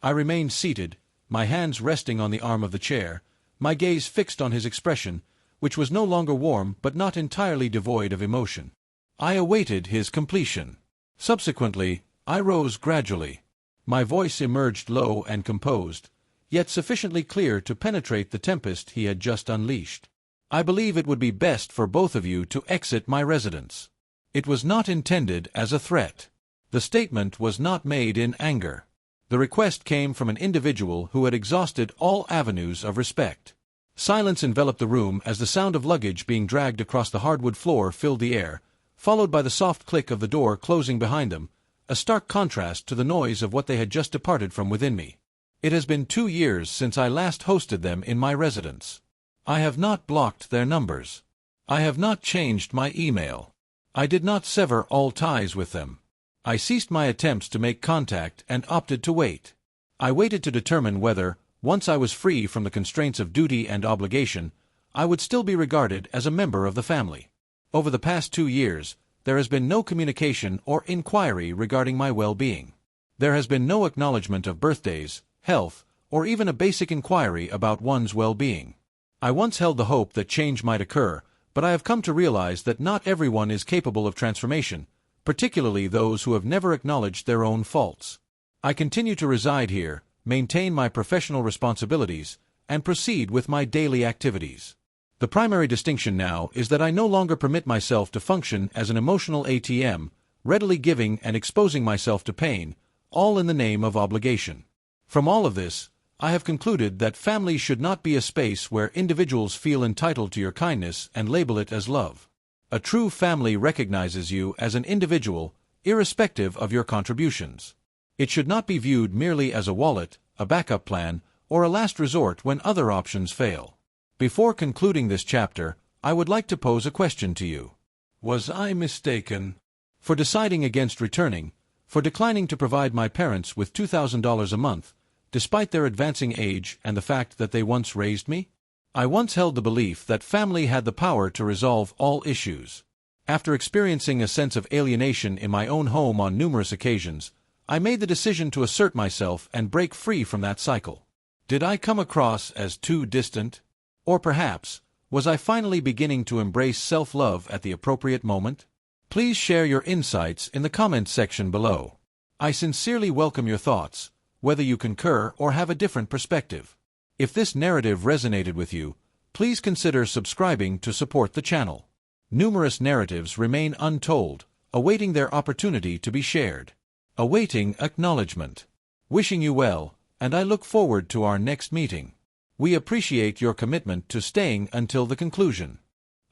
I remained seated, my hands resting on the arm of the chair, my gaze fixed on his expression, which was no longer warm but not entirely devoid of emotion. I awaited his completion. Subsequently, I rose gradually. My voice emerged low and composed, yet sufficiently clear to penetrate the tempest he had just unleashed. I believe it would be best for both of you to exit my residence. It was not intended as a threat. The statement was not made in anger. The request came from an individual who had exhausted all avenues of respect. Silence enveloped the room as the sound of luggage being dragged across the hardwood floor filled the air, followed by the soft click of the door closing behind them, a stark contrast to the noise of what they had just departed from within me. It has been 2 years since I last hosted them in my residence. I have not blocked their numbers. I have not changed my email. I did not sever all ties with them. I ceased my attempts to make contact and opted to wait. I waited to determine whether, once I was free from the constraints of duty and obligation, I would still be regarded as a member of the family. Over the past 2 years, there has been no communication or inquiry regarding my well-being. There has been no acknowledgement of birthdays, health, or even a basic inquiry about one's well-being. I once held the hope that change might occur, but I have come to realize that not everyone is capable of transformation, particularly those who have never acknowledged their own faults. I continue to reside here, maintain my professional responsibilities, and proceed with my daily activities. The primary distinction now is that I no longer permit myself to function as an emotional ATM, readily giving and exposing myself to pain, all in the name of obligation. From all of this, I have concluded that family should not be a space where individuals feel entitled to your kindness and label it as love. A true family recognizes you as an individual, irrespective of your contributions. It should not be viewed merely as a wallet, a backup plan, or a last resort when other options fail. Before concluding this chapter, I would like to pose a question to you. Was I mistaken? For deciding against returning, for declining to provide my parents with $2,000 a month, despite their advancing age and the fact that they once raised me? I once held the belief that family had the power to resolve all issues. After experiencing a sense of alienation in my own home on numerous occasions, I made the decision to assert myself and break free from that cycle. Did I come across as too distant? Or perhaps, was I finally beginning to embrace self-love at the appropriate moment? Please share your insights in the comments section below. I sincerely welcome your thoughts, whether you concur or have a different perspective. If this narrative resonated with you, please consider subscribing to support the channel. Numerous narratives remain untold, awaiting their opportunity to be shared. Awaiting acknowledgement. Wishing you well, and I look forward to our next meeting. We appreciate your commitment to staying until the conclusion.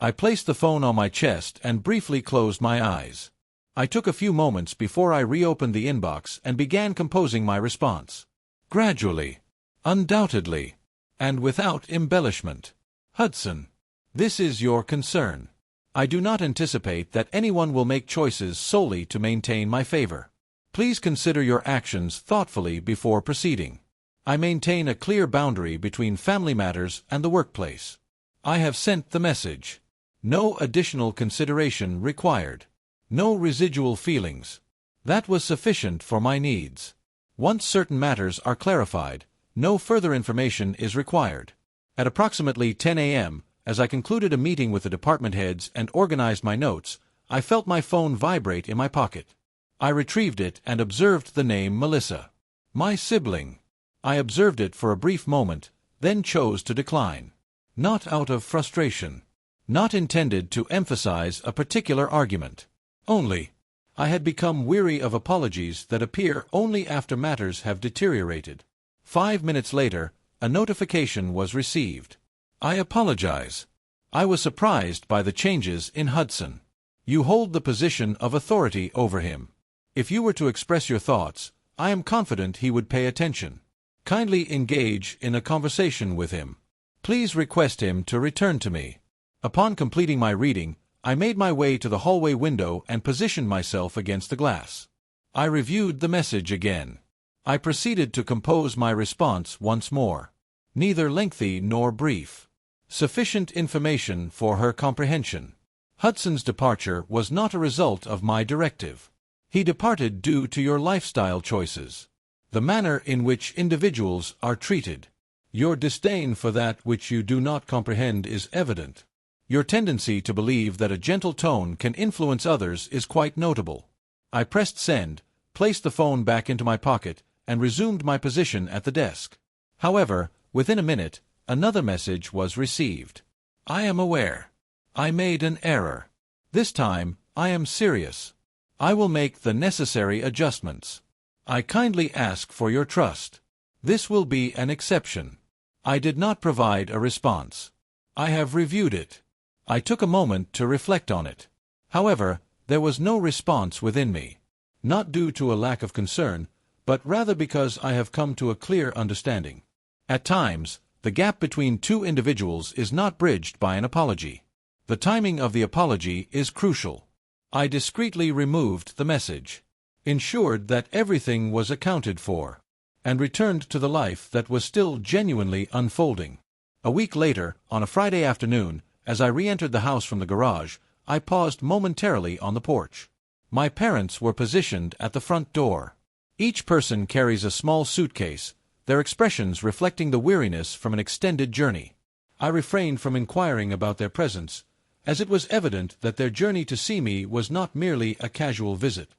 I placed the phone on my chest and briefly closed my eyes. I took a few moments before I reopened the inbox and began composing my response. Gradually, undoubtedly, and without embellishment. Hudson, this is your concern. I do not anticipate that anyone will make choices solely to maintain my favor. Please consider your actions thoughtfully before proceeding. I maintain a clear boundary between family matters and the workplace. I have sent the message. No additional consideration required. No residual feelings. That was sufficient for my needs. Once certain matters are clarified, no further information is required. At approximately 10 a.m., as I concluded a meeting with the department heads and organized my notes, I felt my phone vibrate in my pocket. I retrieved it and observed the name Melissa. My sibling. I observed it for a brief moment, then chose to decline. Not out of frustration. Not intended to emphasize a particular argument. Only, I had become weary of apologies that appear only after matters have deteriorated. 5 minutes later, a notification was received. I apologize. I was surprised by the changes in Hudson. You hold the position of authority over him. If you were to express your thoughts, I am confident he would pay attention. Kindly engage in a conversation with him. Please request him to return to me. Upon completing my reading, I made my way to the hallway window and positioned myself against the glass. I reviewed the message again. I proceeded to compose my response once more. Neither lengthy nor brief. Sufficient information for her comprehension. Hudson's departure was not a result of my directive. He departed due to your lifestyle choices. the manner in which individuals are treated. Your disdain for that which you do not comprehend is evident. Your tendency to believe that a gentle tone can influence others is quite notable. I pressed send, placed the phone back into my pocket, and resumed my position at the desk. However, within a minute, another message was received. I am aware. I made an error. This time, I am serious. I will make the necessary adjustments. I kindly ask for your trust. This will be an exception. I did not provide a response. I have reviewed it. I took a moment to reflect on it. However, there was no response within me. Not due to a lack of concern, but rather because I have come to a clear understanding. At times, the gap between two individuals is not bridged by an apology. The timing of the apology is crucial. I discreetly removed the message, ensured that everything was accounted for, and returned to the life that was still genuinely unfolding. A week later, on a Friday afternoon, as I re-entered the house from the garage, I paused momentarily on the porch. My parents were positioned at the front door. Each person carries a small suitcase, their expressions reflecting the weariness from an extended journey. I refrained from inquiring about their presence, as it was evident that their journey to see me was not merely a casual visit.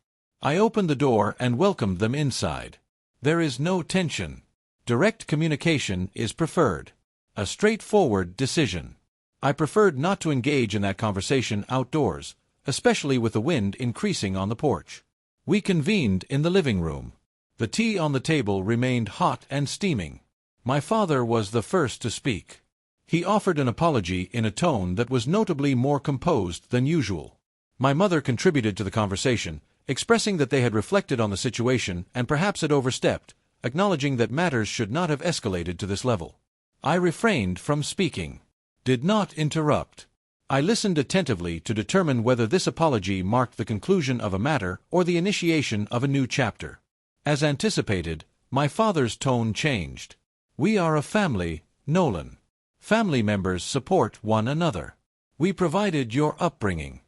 I opened the door and welcomed them inside. There is no tension. Direct communication is preferred. A straightforward decision. I preferred not to engage in that conversation outdoors, especially with the wind increasing on the porch. We convened in the living room. The tea on the table remained hot and steaming. My father was the first to speak. He offered an apology in a tone that was notably more composed than usual. My mother contributed to the conversation, expressing that they had reflected on the situation and perhaps had overstepped, acknowledging that matters should not have escalated to this level. I refrained from speaking. Did not interrupt. I listened attentively to determine whether this apology marked the conclusion of a matter or the initiation of a new chapter. As anticipated, my father's tone changed. We are a family, Nolan. Family members support one another. We provided your upbringing.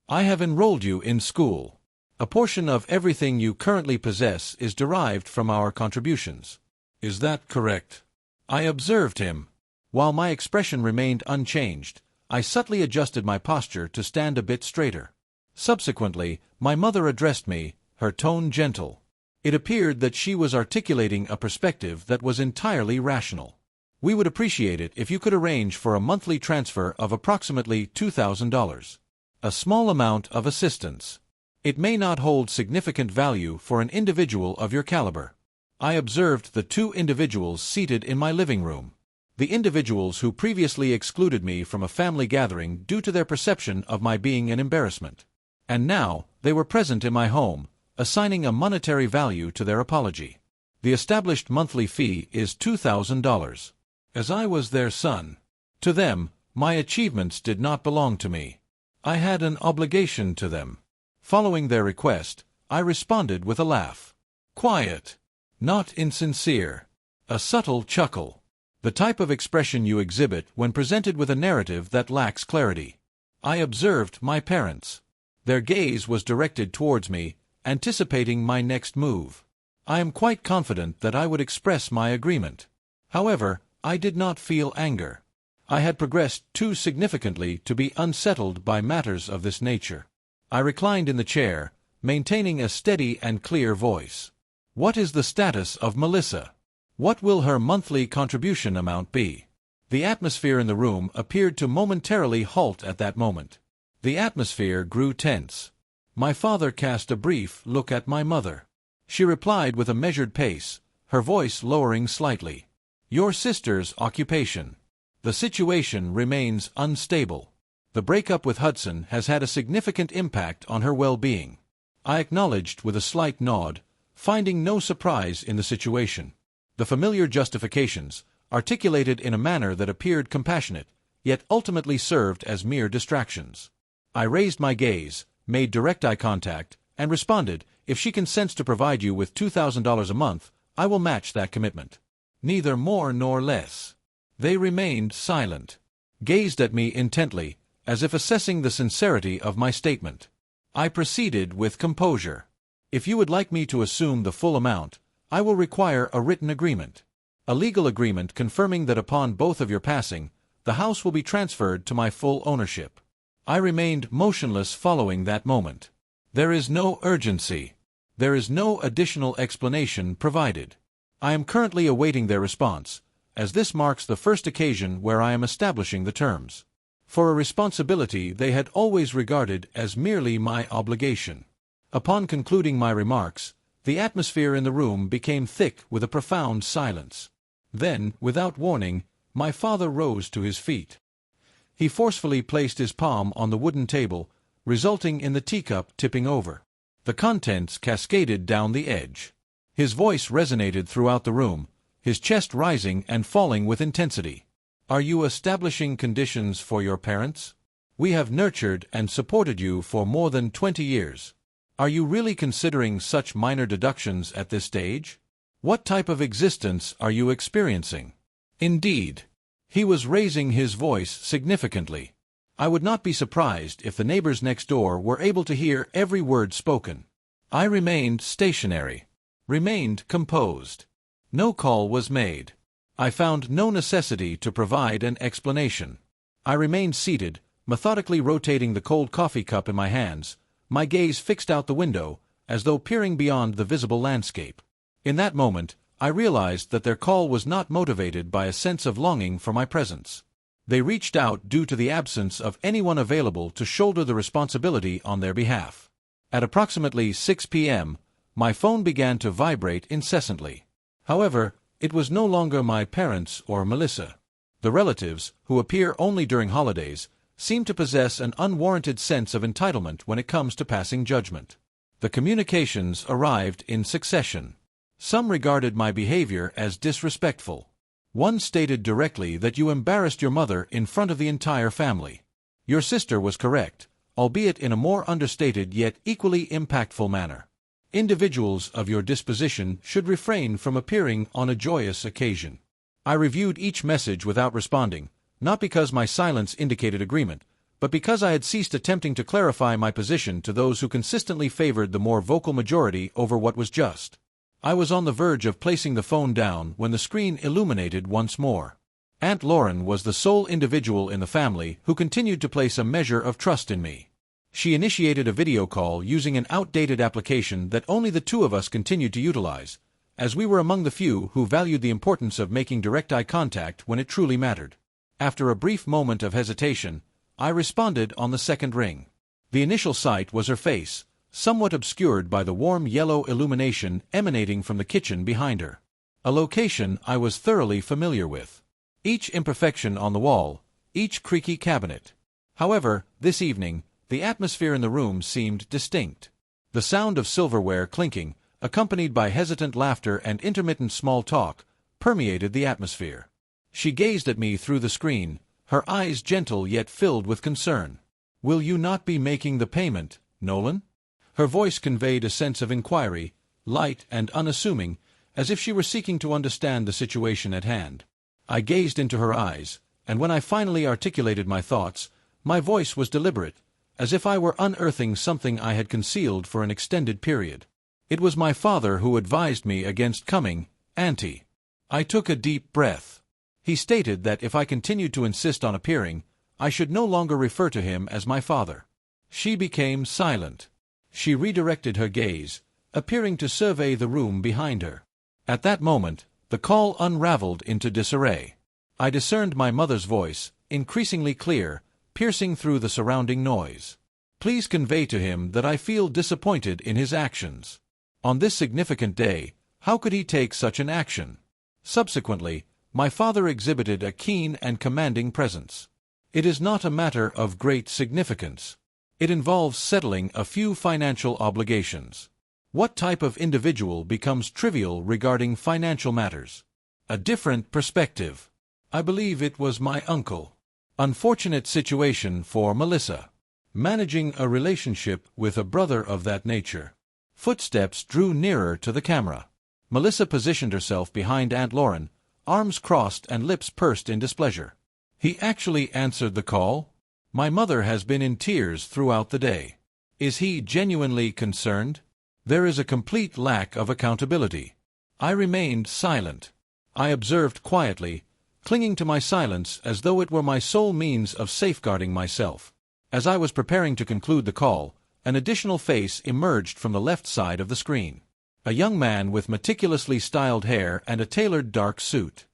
I have enrolled you in school. A portion of everything you currently possess is derived from our contributions. Is that correct? I observed him. While my expression remained unchanged, I subtly adjusted my posture to stand a bit straighter. Subsequently, my mother addressed me, her tone gentle. It appeared that she was articulating a perspective that was entirely rational. We would appreciate it if you could arrange for a monthly transfer of approximately $2,000. A small amount of assistance. It may not hold significant value for an individual of your caliber. I observed the two individuals seated in my living room. The individuals who previously excluded me from a family gathering due to their perception of my being an embarrassment. And now, they were present in my home, assigning a monetary value to their apology. The established monthly fee is $2,000. As I was their son, to them, my achievements did not belong to me. I had an obligation to them. Following their request, I responded with a laugh. Quiet. Not insincere. A subtle chuckle. The type of expression you exhibit when presented with a narrative that lacks clarity. I observed my parents. Their gaze was directed towards me, anticipating my next move. I am quite confident that I would express my agreement. However, I did not feel anger. I had progressed too significantly to be unsettled by matters of this nature. I reclined in the chair, maintaining a steady and clear voice. What is the status of Melissa? What will her monthly contribution amount be? The atmosphere in the room appeared to momentarily halt at that moment. The atmosphere grew tense. My father cast a brief look at my mother. She replied with a measured pace, her voice lowering slightly. Your sister's occupation. The situation remains unstable. The breakup with Hudson has had a significant impact on her well-being. I acknowledged with a slight nod, finding no surprise in the situation. The familiar justifications, articulated in a manner that appeared compassionate, yet ultimately served as mere distractions. I raised my gaze, made direct eye contact, and responded, if she consents to provide you with $2,000 a month, I will match that commitment. Neither more nor less. They remained silent, gazed at me intently, as if assessing the sincerity of my statement. I proceeded with composure. If you would like me to assume the full amount, I will require a written agreement. A legal agreement confirming that upon both of your passing, the house will be transferred to my full ownership. I remained motionless following that moment. There is no urgency. There is no additional explanation provided. I am currently awaiting their response, as this marks the first occasion where I am establishing the terms. For a responsibility they had always regarded as merely my obligation. Upon concluding my remarks, the atmosphere in the room became thick with a profound silence. Then, without warning, my father rose to his feet. He forcefully placed his palm on the wooden table, resulting in the teacup tipping over. The contents cascaded down the edge. His voice resonated throughout the room, his chest rising and falling with intensity. Are you establishing conditions for your parents? We have nurtured and supported you for more than 20 years. Are you really considering such minor deductions at this stage? What type of existence are you experiencing? Indeed. He was raising his voice significantly. I would not be surprised if the neighbors next door were able to hear every word spoken. I remained stationary, remained composed. No call was made. I found no necessity to provide an explanation. I remained seated, methodically rotating the cold coffee cup in my hands, my gaze fixed out the window, as though peering beyond the visible landscape. In that moment, I realized that their call was not motivated by a sense of longing for my presence. They reached out due to the absence of anyone available to shoulder the responsibility on their behalf. At approximately 6 p.m., my phone began to vibrate incessantly. However, it was no longer my parents or Melissa. The relatives, who appear only during holidays, seem to possess an unwarranted sense of entitlement when it comes to passing judgment. The communications arrived in succession. Some regarded my behavior as disrespectful. One stated directly that you embarrassed your mother in front of the entire family. Your sister was correct, albeit in a more understated yet equally impactful manner. Individuals of your disposition should refrain from appearing on a joyous occasion. I reviewed each message without responding, not because my silence indicated agreement, but because I had ceased attempting to clarify my position to those who consistently favored the more vocal majority over what was just. I was on the verge of placing the phone down when the screen illuminated once more. Aunt Lauren was the sole individual in the family who continued to place a measure of trust in me. She initiated a video call using an outdated application that only the two of us continued to utilize, as we were among the few who valued the importance of making direct eye contact when it truly mattered. After a brief moment of hesitation, I responded on the second ring. The initial sight was her face, somewhat obscured by the warm yellow illumination emanating from the kitchen behind her. A location I was thoroughly familiar with. Each imperfection on the wall, each creaky cabinet. However, this evening, the atmosphere in the room seemed distinct. The sound of silverware clinking, accompanied by hesitant laughter and intermittent small talk, permeated the atmosphere. She gazed at me through the screen, her eyes gentle yet filled with concern. "Will you not be making the payment, Nolan?" Her voice conveyed a sense of inquiry, light and unassuming, as if she were seeking to understand the situation at hand. I gazed into her eyes, and when I finally articulated my thoughts, my voice was deliberate, as if I were unearthing something I had concealed for an extended period. It was my father who advised me against coming, Auntie. I took a deep breath. He stated that if I continued to insist on appearing, I should no longer refer to him as my father. She became silent. She redirected her gaze, appearing to survey the room behind her. At that moment, the call unraveled into disarray. I discerned my mother's voice, increasingly clear, piercing through the surrounding noise. "Please convey to him that I feel disappointed in his actions. On this significant day, how could he take such an action?" Subsequently, my father exhibited a keen and commanding presence. "It is not a matter of great significance. It involves settling a few financial obligations. What type of individual becomes trivial regarding financial matters? A different perspective. I believe it was my uncle. Unfortunate situation for Melissa. Managing a relationship with a brother of that nature." Footsteps drew nearer to the camera. Melissa positioned herself behind Aunt Lauren, arms crossed and lips pursed in displeasure. "He actually answered the call? My mother has been in tears throughout the day. Is he genuinely concerned? There is a complete lack of accountability. I remained silent. I observed quietly, clinging to my silence as though it were my sole means of safeguarding myself. As I was preparing to conclude the call, an additional face emerged from the left side of the screen. A young man with meticulously styled hair and a tailored dark suit.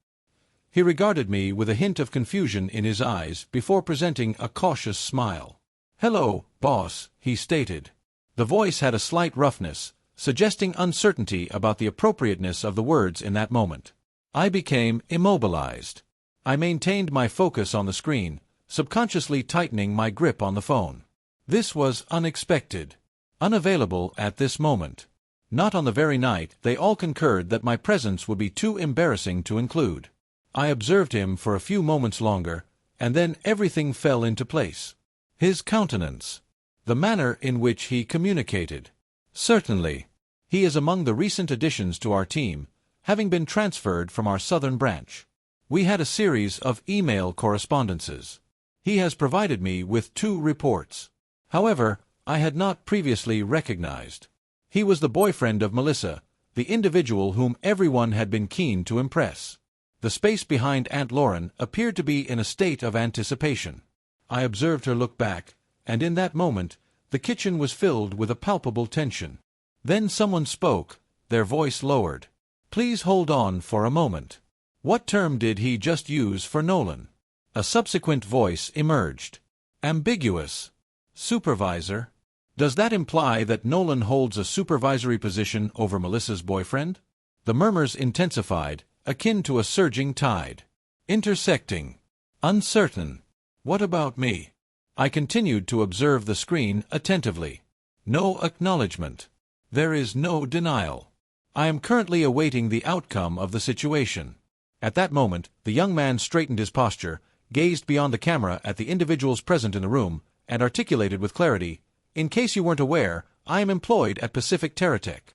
He regarded me with a hint of confusion in his eyes before presenting a cautious smile. "Hello, boss," he stated. The voice had a slight roughness, suggesting uncertainty about the appropriateness of the words in that moment. I became immobilized. I maintained my focus on the screen, subconsciously tightening my grip on the phone. This was unexpected. Unavailable at this moment. Not on the very night they all concurred that my presence would be too embarrassing to include. I observed him for a few moments longer, and then everything fell into place. His countenance. The manner in which he communicated. Certainly. He is among the recent additions to our team, having been transferred from our southern branch. We had a series of email correspondences. He has provided me with 2 reports. However, I had not previously recognized. He was the boyfriend of Melissa, the individual whom everyone had been keen to impress. The space behind Aunt Lauren appeared to be in a state of anticipation. I observed her look back, and in that moment, the kitchen was filled with a palpable tension. Then someone spoke, their voice lowered. "Please hold on for a moment. What term did he just use for Nolan?" A subsequent voice emerged. "Ambiguous. Supervisor? Does that imply that Nolan holds a supervisory position over Melissa's boyfriend?" The murmurs intensified, akin to a surging tide. Intersecting. Uncertain. What about me? I continued to observe the screen attentively. No acknowledgement. There is no denial. I am currently awaiting the outcome of the situation. At that moment, the young man straightened his posture, gazed beyond the camera at the individuals present in the room, and articulated with clarity, "In case you weren't aware, I am employed at Pacific Terratech.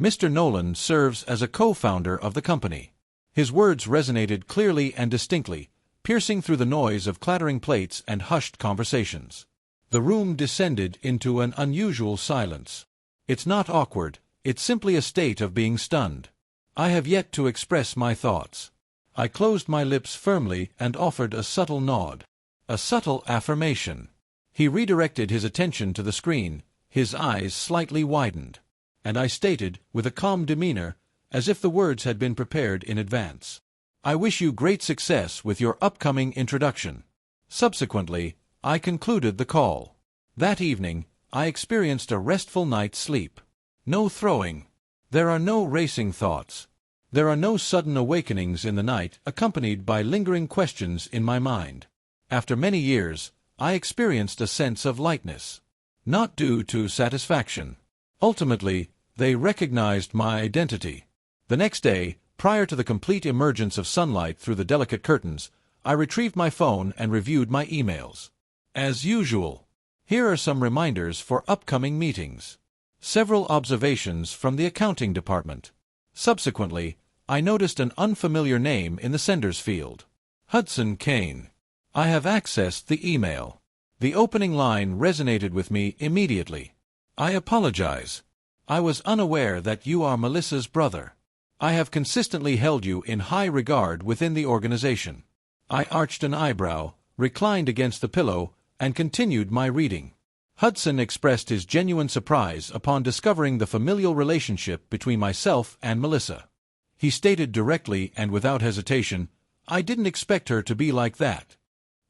Mr. Nolan serves as a co-founder of the company." His words resonated clearly and distinctly, piercing through the noise of clattering plates and hushed conversations. The room descended into an unusual silence. It's not awkward, it's simply a state of being stunned. I have yet to express my thoughts. I closed my lips firmly and offered a subtle nod. A subtle affirmation. He redirected his attention to the screen, his eyes slightly widened. And I stated, with a calm demeanor, as if the words had been prepared in advance, "I wish you great success with your upcoming introduction." Subsequently, I concluded the call. That evening, I experienced a restful night's sleep. No throwing. There are no racing thoughts. There are no sudden awakenings in the night accompanied by lingering questions in my mind. After many years, I experienced a sense of lightness. Not due to satisfaction. Ultimately, they recognized my identity. The next day, prior to the complete emergence of sunlight through the delicate curtains, I retrieved my phone and reviewed my emails. As usual, here are some reminders for upcoming meetings. Several observations from the accounting department. Subsequently, I noticed an unfamiliar name in the sender's field. Hudson Kane. I have accessed the email. The opening line resonated with me immediately. "I apologize. I was unaware that you are Melissa's brother. I have consistently held you in high regard within the organization." I arched an eyebrow, reclined against the pillow, and continued my reading. Hudson expressed his genuine surprise upon discovering the familial relationship between myself and Melissa. He stated directly and without hesitation, "I didn't expect her to be like that.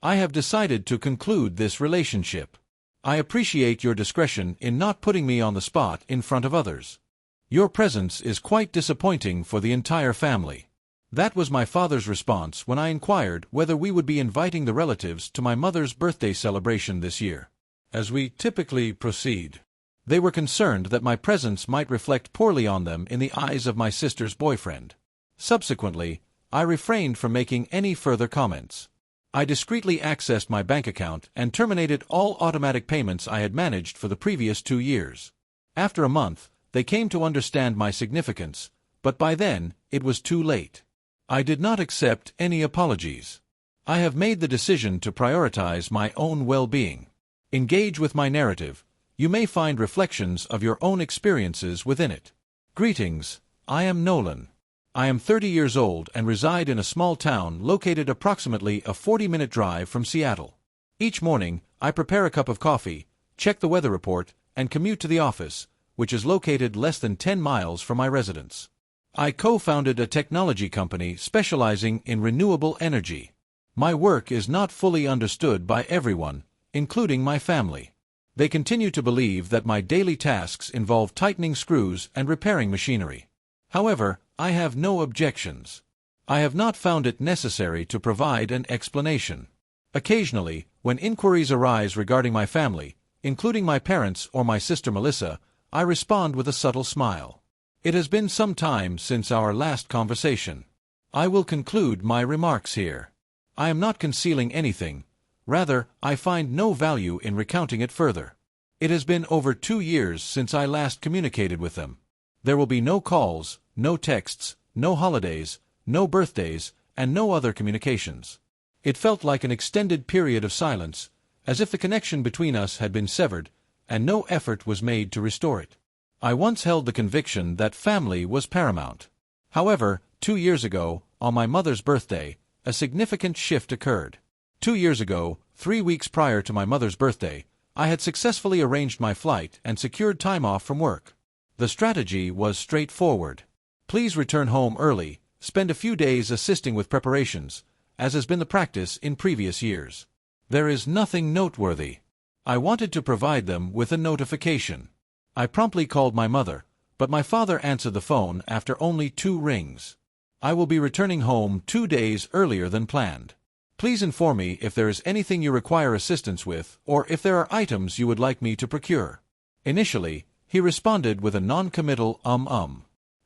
I have decided to conclude this relationship. I appreciate your discretion in not putting me on the spot in front of others. Your presence is quite disappointing for the entire family." That was my father's response when I inquired whether we would be inviting the relatives to my mother's birthday celebration this year. As we typically proceed, they were concerned that my presence might reflect poorly on them in the eyes of my sister's boyfriend. Subsequently, I refrained from making any further comments. I discreetly accessed my bank account and terminated all automatic payments I had managed for the previous 2 years. After a month, they came to understand my significance, but by then, it was too late. I did not accept any apologies. I have made the decision to prioritize my own well-being. Engage with my narrative. You may find reflections of your own experiences within it. Greetings, I am Nolan. I am 30 years old and reside in a small town located approximately a 40-minute drive from Seattle. Each morning, I prepare a cup of coffee, check the weather report, and commute to the office, which is located less than 10 miles from my residence. I co-founded a technology company specializing in renewable energy. My work is not fully understood by everyone, including my family. They continue to believe that my daily tasks involve tightening screws and repairing machinery. However, I have no objections. I have not found it necessary to provide an explanation. Occasionally, when inquiries arise regarding my family, including my parents or my sister Melissa, I respond with a subtle smile. It has been some time since our last conversation. I will conclude my remarks here. I am not concealing anything. Rather, I find no value in recounting it further. It has been over 2 years since I last communicated with them. There will be no calls, no texts, no holidays, no birthdays, and no other communications. It felt like an extended period of silence, as if the connection between us had been severed, and no effort was made to restore it. I once held the conviction that family was paramount. However, 2 years ago, on my mother's birthday, a significant shift occurred. 2 years ago, 3 weeks prior to my mother's birthday, I had successfully arranged my flight and secured time off from work. The strategy was straightforward. Please return home early, spend a few days assisting with preparations, as has been the practice in previous years. There is nothing noteworthy. I wanted to provide them with a notification. I promptly called my mother, but my father answered the phone after only 2 rings. I will be returning home 2 days earlier than planned. Please inform me if there is anything you require assistance with, or if there are items you would like me to procure. Initially, he responded with a non-committal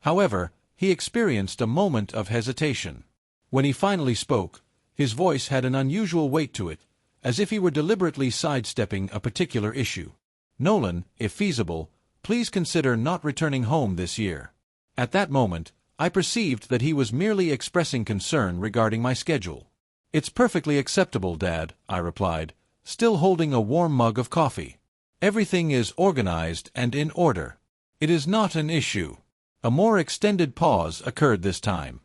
However, he experienced a moment of hesitation. When he finally spoke, his voice had an unusual weight to it, as if he were deliberately sidestepping a particular issue. Nolan, if feasible, please consider not returning home this year. At that moment, I perceived that he was merely expressing concern regarding my schedule. It's perfectly acceptable, Dad, I replied, still holding a warm mug of coffee. Everything is organized and in order. It is not an issue. A more extended pause occurred this time.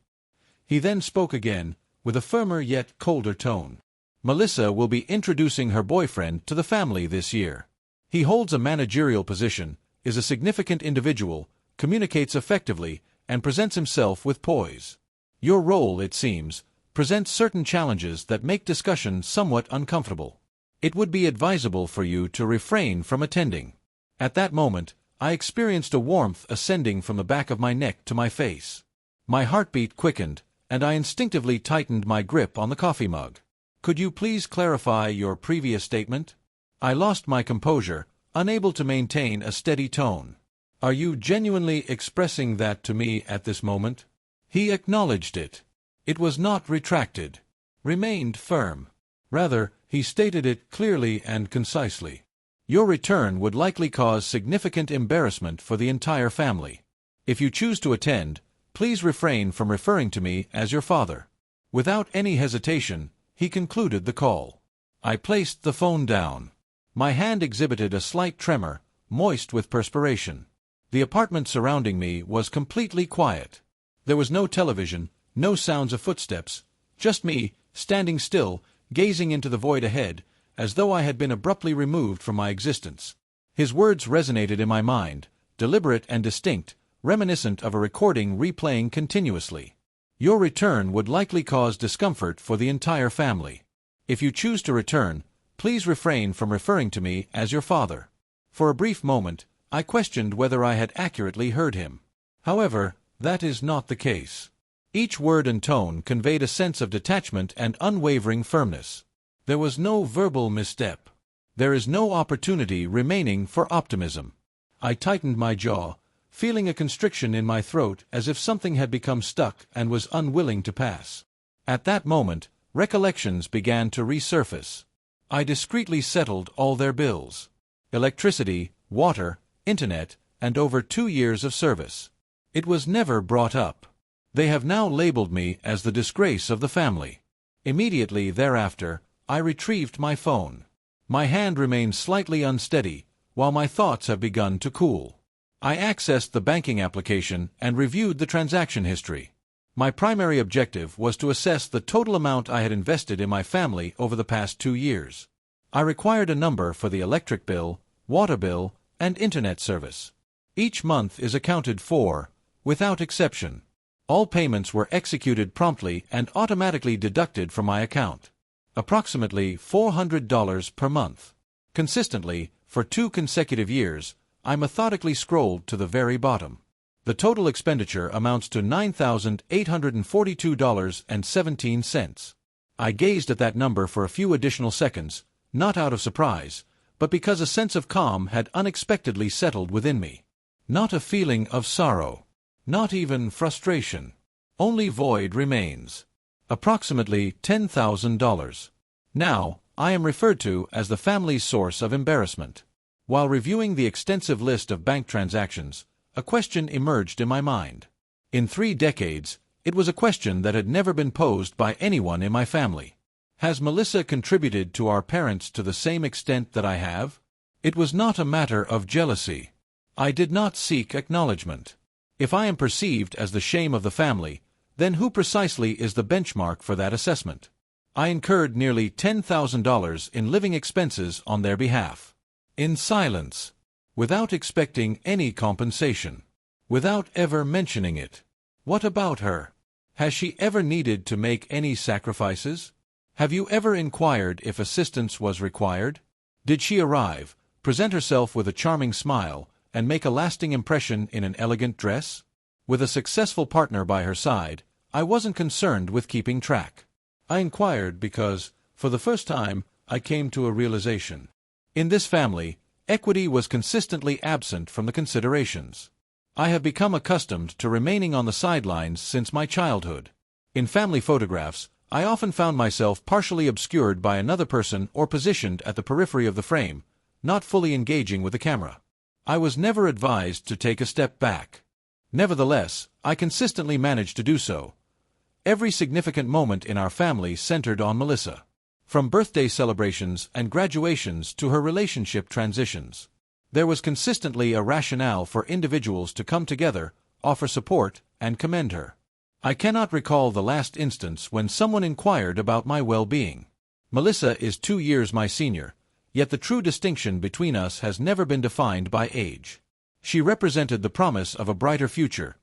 He then spoke again, with a firmer yet colder tone. Melissa will be introducing her boyfriend to the family this year. He holds a managerial position, is a significant individual, communicates effectively, and presents himself with poise. Your role, it seems, presents certain challenges that make discussion somewhat uncomfortable. It would be advisable for you to refrain from attending. At that moment, I experienced a warmth ascending from the back of my neck to my face. My heartbeat quickened, and I instinctively tightened my grip on the coffee mug. Could you please clarify your previous statement? I lost my composure, unable to maintain a steady tone. Are you genuinely expressing that to me at this moment? He acknowledged it. It was not retracted. Remained firm. Rather, he stated it clearly and concisely. Your return would likely cause significant embarrassment for the entire family. If you choose to attend, please refrain from referring to me as your father. Without any hesitation, he concluded the call. I placed the phone down. My hand exhibited a slight tremor, moist with perspiration. The apartment surrounding me was completely quiet. There was no television, no sounds of footsteps, just me, standing still, gazing into the void ahead, as though I had been abruptly removed from my existence. His words resonated in my mind, deliberate and distinct, reminiscent of a recording replaying continuously. Your return would likely cause discomfort for the entire family. If you choose to return, please refrain from referring to me as your father. For a brief moment, I questioned whether I had accurately heard him. However, that is not the case. Each word and tone conveyed a sense of detachment and unwavering firmness. There was no verbal misstep. There is no opportunity remaining for optimism. I tightened my jaw, feeling a constriction in my throat as if something had become stuck and was unwilling to pass. At that moment, recollections began to resurface. I discreetly settled all their bills. Electricity, water, internet, and over 2 years of service. It was never brought up. They have now labeled me as the disgrace of the family. Immediately thereafter, I retrieved my phone. My hand remains slightly unsteady, while my thoughts have begun to cool. I accessed the banking application and reviewed the transaction history. My primary objective was to assess the total amount I had invested in my family over the past 2 years. I required a number for the electric bill, water bill, and internet service. Each month is accounted for, without exception. All payments were executed promptly and automatically deducted from my account. Approximately $400 per month. Consistently, for 2 consecutive years, I methodically scrolled to the very bottom. The total expenditure amounts to $9,842.17. I gazed at that number for a few additional seconds, not out of surprise, but because a sense of calm had unexpectedly settled within me. Not a feeling of sorrow. Not even frustration. Only void remains. Approximately $10,000. Now, I am referred to as the family's source of embarrassment. While reviewing the extensive list of bank transactions, a question emerged in my mind. In 3 decades, it was a question that had never been posed by anyone in my family. Has Melissa contributed to our parents to the same extent that I have? It was not a matter of jealousy. I did not seek acknowledgement. If I am perceived as the shame of the family, then who precisely is the benchmark for that assessment? I incurred nearly $10,000 in living expenses on their behalf. In silence. Without expecting any compensation. Without ever mentioning it. What about her? Has she ever needed to make any sacrifices? Have you ever inquired if assistance was required? Did she arrive, present herself with a charming smile, and make a lasting impression in an elegant dress? With a successful partner by her side, I wasn't concerned with keeping track. I inquired because, for the first time, I came to a realization. In this family, equity was consistently absent from the considerations. I have become accustomed to remaining on the sidelines since my childhood. In family photographs, I often found myself partially obscured by another person or positioned at the periphery of the frame, not fully engaging with the camera. I was never advised to take a step back. Nevertheless, I consistently managed to do so. Every significant moment in our family centered on Melissa. From birthday celebrations and graduations to her relationship transitions. There was consistently a rationale for individuals to come together, offer support, and commend her. I cannot recall the last instance when someone inquired about my well-being. Melissa is 2 years my senior, yet the true distinction between us has never been defined by age. She represented the promise of a brighter future,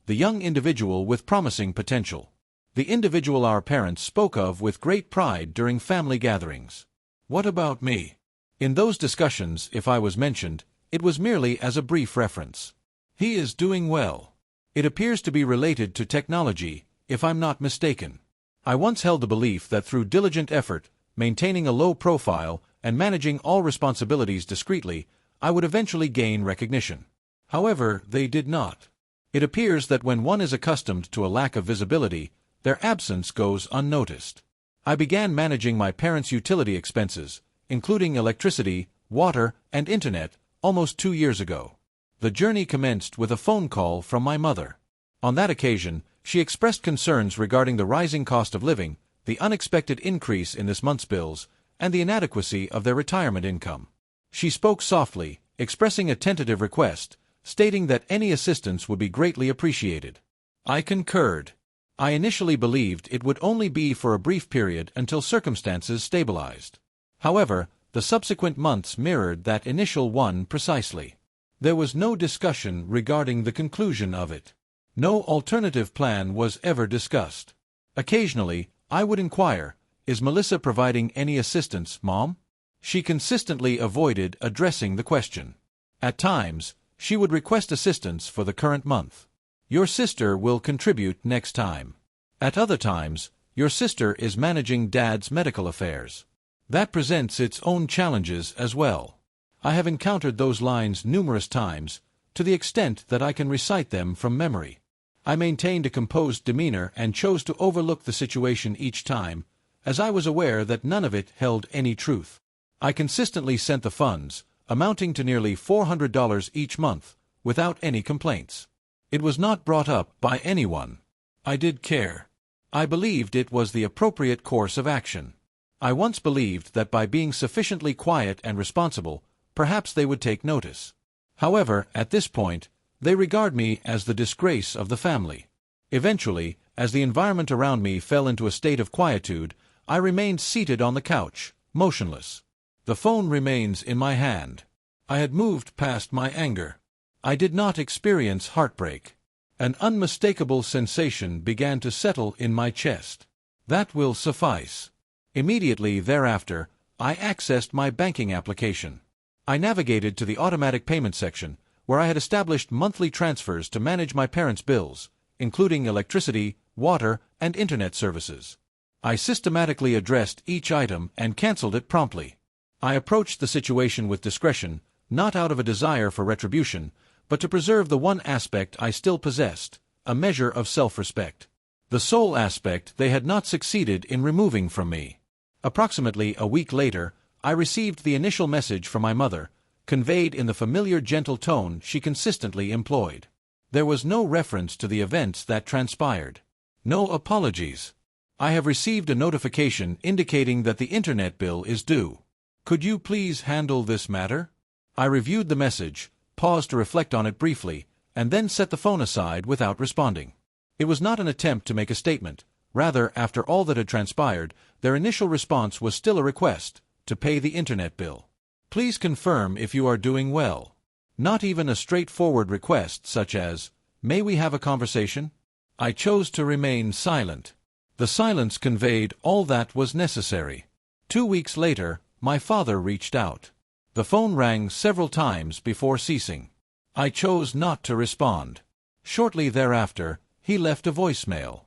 the young individual with promising potential, the individual our parents spoke of with great pride during family gatherings. What about me? In those discussions, if I was mentioned, it was merely as a brief reference. He is doing well. It appears to be related to technology, if I'm not mistaken. I once held the belief that through diligent effort, maintaining a low profile, and managing all responsibilities discreetly, I would eventually gain recognition. However, they did not. It appears that when one is accustomed to a lack of visibility, their absence goes unnoticed. I began managing my parents' utility expenses, including electricity, water, and internet, almost 2 years ago. The journey commenced with a phone call from my mother. On that occasion, she expressed concerns regarding the rising cost of living, the unexpected increase in this month's bills, and the inadequacy of their retirement income. She spoke softly, expressing a tentative request, stating that any assistance would be greatly appreciated. I concurred. I initially believed it would only be for a brief period until circumstances stabilized. However, the subsequent months mirrored that initial one precisely. There was no discussion regarding the conclusion of it. No alternative plan was ever discussed. Occasionally, I would inquire, "Is Melissa providing any assistance, Mom?" She consistently avoided addressing the question. At times, she would request assistance for the current month. "Your sister will contribute next time." At other times, "Your sister is managing Dad's medical affairs." That presents its own challenges as well. I have encountered those lines numerous times, to the extent that I can recite them from memory. I maintained a composed demeanor and chose to overlook the situation each time, as I was aware that none of it held any truth. I consistently sent the funds, amounting to nearly $400 each month, without any complaints. It was not brought up by anyone. I did care. I believed it was the appropriate course of action. I once believed that by being sufficiently quiet and responsible, perhaps they would take notice. However, at this point, they regard me as the disgrace of the family. Eventually, As the environment around me fell into a state of quietude, I remained seated on the couch, motionless. The phone remains in my hand. I had moved past my anger. I did not experience heartbreak. An unmistakable sensation began to settle in my chest. That will suffice. Immediately thereafter, I accessed my banking application. I navigated to the automatic payment section, where I had established monthly transfers to manage my parents' bills, including electricity, water, and internet services. I systematically addressed each item and canceled it promptly. I approached the situation with discretion, not out of a desire for retribution, but to preserve the one aspect I still possessed, a measure of self-respect. The sole aspect they had not succeeded in removing from me. Approximately a week later, I received the initial message from my mother, conveyed in the familiar gentle tone she consistently employed. There was no reference to the events that transpired. No apologies. I have received a notification indicating that the internet bill is due. Could you please handle this matter? I reviewed the message, paused to reflect on it briefly, and then set the phone aside without responding. It was not an attempt to make a statement. Rather, after all that had transpired, their initial response was still a request to pay the internet bill. Please confirm if you are doing well. Not even a straightforward request such as, "May we have a conversation?" I chose to remain silent. The silence conveyed all that was necessary. 2 weeks later, my father reached out. The phone rang several times before ceasing. I chose not to respond. Shortly thereafter, he left a voicemail.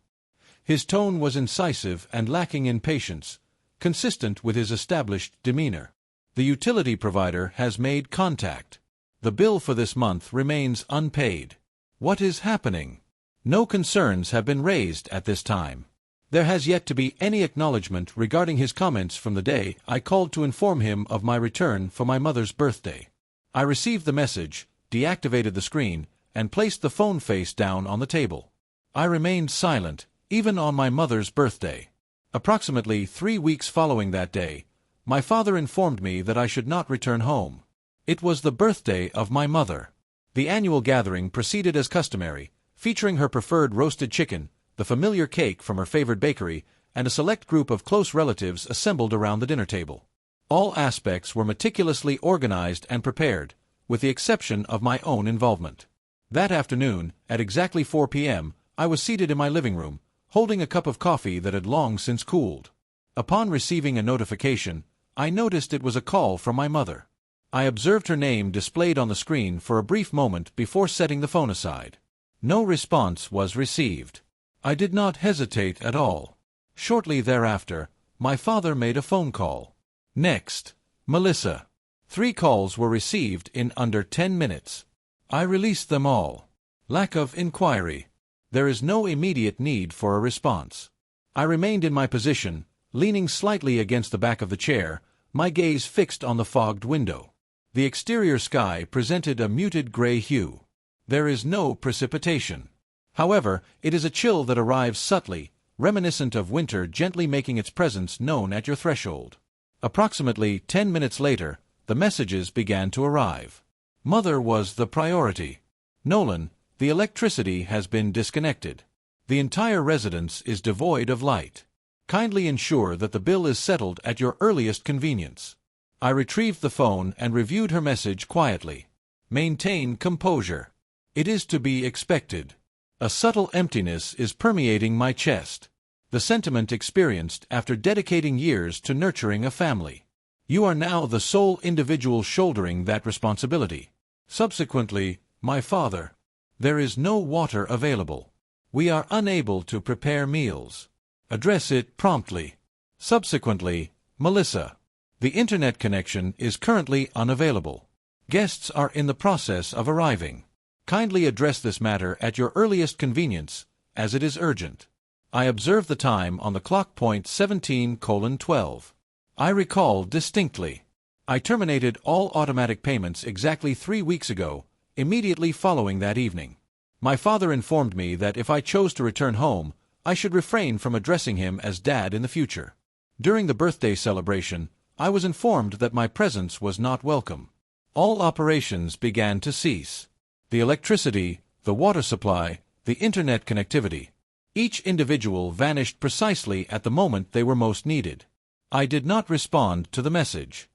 His tone was incisive and lacking in patience, consistent with his established demeanor. The utility provider has made contact. The bill for this month remains unpaid. What is happening? No concerns have been raised at this time. There has yet to be any acknowledgement regarding his comments from the day I called to inform him of my return for my mother's birthday. I received the message, deactivated the screen, and placed the phone face down on the table. I remained silent, even on my mother's birthday. Approximately 3 weeks following that day, my father informed me that I should not return home. It was the birthday of my mother. The annual gathering proceeded as customary, featuring her preferred roasted chicken, the familiar cake from her favored bakery, and a select group of close relatives assembled around the dinner table. All aspects were meticulously organized and prepared, with the exception of my own involvement. That afternoon, at exactly 4 p.m., I was seated in my living room, holding a cup of coffee that had long since cooled. Upon receiving a notification, I noticed it was a call from my mother. I observed her name displayed on the screen for a brief moment before setting the phone aside. No response was received. I did not hesitate at all. Shortly thereafter, my father made a phone call. Next, Melissa. 3 calls were received in under 10 minutes. I released them all. Lack of inquiry. There is no immediate need for a response. I remained in my position, leaning slightly against the back of the chair, my gaze fixed on the fogged window. The exterior sky presented a muted gray hue. There is no precipitation. However, it is a chill that arrives subtly, reminiscent of winter gently making its presence known at your threshold. Approximately 10 minutes later, the messages began to arrive. Mother was the priority. Nolan, the electricity has been disconnected. The entire residence is devoid of light. Kindly ensure that the bill is settled at your earliest convenience. I retrieved the phone and reviewed her message quietly. Maintain composure. It is to be expected. A subtle emptiness is permeating my chest. The sentiment experienced after dedicating years to nurturing a family. You are now the sole individual shouldering that responsibility. Subsequently, my father. There is no water available. We are unable to prepare meals. Address it promptly. Subsequently, Melissa. The internet connection is currently unavailable. Guests are in the process of arriving. Kindly address this matter at your earliest convenience, as it is urgent. I observed the time on the clock point 17:12. I recall distinctly. I terminated all automatic payments exactly 3 weeks ago, immediately following that evening. My father informed me that if I chose to return home, I should refrain from addressing him as Dad in the future. During the birthday celebration, I was informed that my presence was not welcome. All operations began to cease. The electricity, the water supply, the internet connectivity. Each individual vanished precisely at the moment they were most needed. I did not respond to the message.